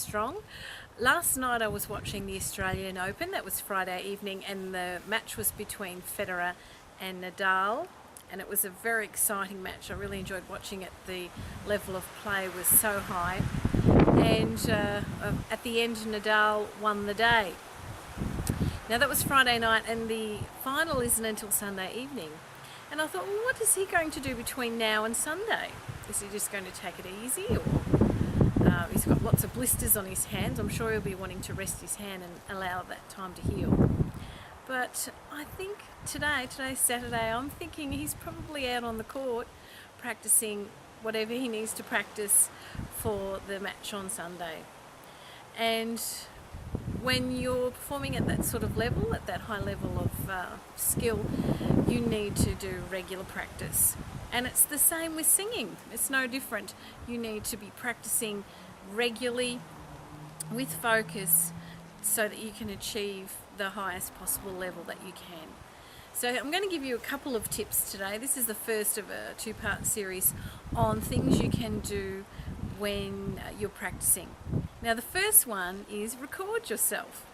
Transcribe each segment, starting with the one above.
strong. Last night I was watching the Australian Open. That was Friday evening, and the match was between Federer and Nadal, and it was a very exciting match. I really enjoyed watching it. The level of play was so high, and at the end Nadal won the day. Now that was Friday night, and the final isn't until Sunday evening. And I thought, well, what is he going to do between now and Sunday? Is he just going to take it easy, or he's got lots of blisters on his hands? I'm sure he'll be wanting to rest his hand and allow that time to heal. But I think today's Saturday, I'm thinking he's probably out on the court practicing whatever he needs to practice for the match on Sunday. And when you're performing at that sort of level, at that high level of skill, you need to do regular practice. And it's the same with singing. It's no different. You need to be practicing regularly with focus so that you can achieve the highest possible level that you can. So I'm going to give you a couple of tips today. This is the first of a two-part series on things you can do when you're practicing. Now the first one is record yourself.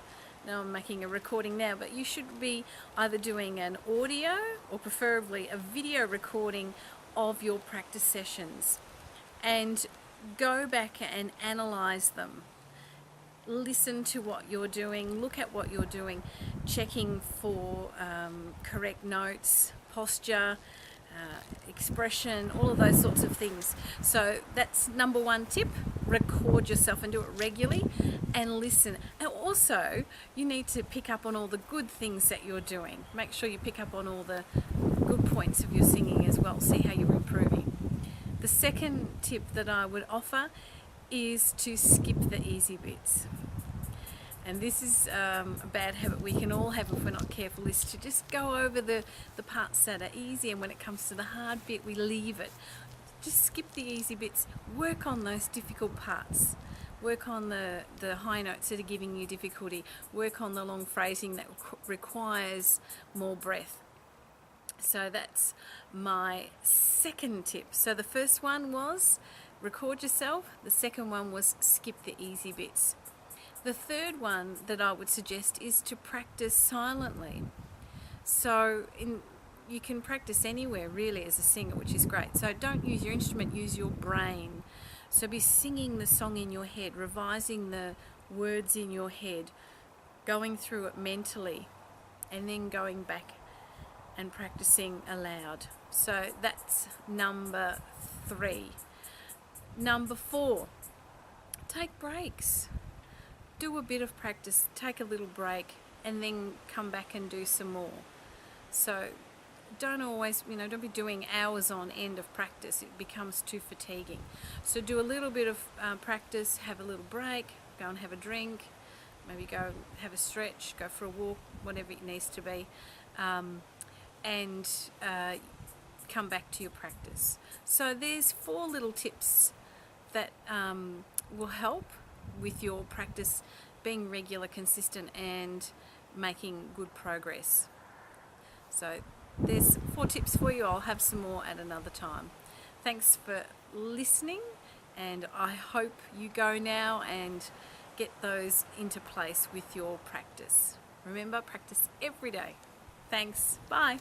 Now I'm making a recording now, but you should be either doing an audio or preferably a video recording of your practice sessions, and go back and analyze them. Listen to what you're doing, look at what you're doing, checking for correct notes, posture, expression, all of those sorts of things. So that's number one tip: record yourself and do it regularly and listen. And also you need to pick up on all the good things that you're doing. Make sure you pick up on all the good points of your singing as well, see how you're improving. The second tip that I would offer is to skip the easy bits. And this is a bad habit we can all have if we're not careful, is to just go over the parts that are easy, and when it comes to the hard bit we leave it. Just skip the easy bits, work on those difficult parts. Work on the high notes that are giving you difficulty. Work on the long phrasing that requires more breath. So that's my second tip. So the first one was record yourself. The second one was skip the easy bits. The third one that I would suggest is to practice silently. So you can practice anywhere really as a singer, which is great. So don't use your instrument, use your brain. So be singing the song in your head, revising the words in your head, going through it mentally, and then going back and practicing aloud. So that's number 3. Number 4, take breaks. Do a bit of practice, take a little break, and then come back and do some more. So don't always, don't be doing hours on end of practice. It becomes too fatiguing. So do a little bit of practice, have a little break, go and have a drink, maybe go have a stretch, go for a walk, whatever it needs to be, and come back to your practice. So there's 4 little tips that will help with your practice being regular, consistent, and making good progress. So there's 4 tips for you. I'll have some more at another time. Thanks for listening, and I hope you go now and get those into place with your practice. Remember, practice every day. Thanks. Bye.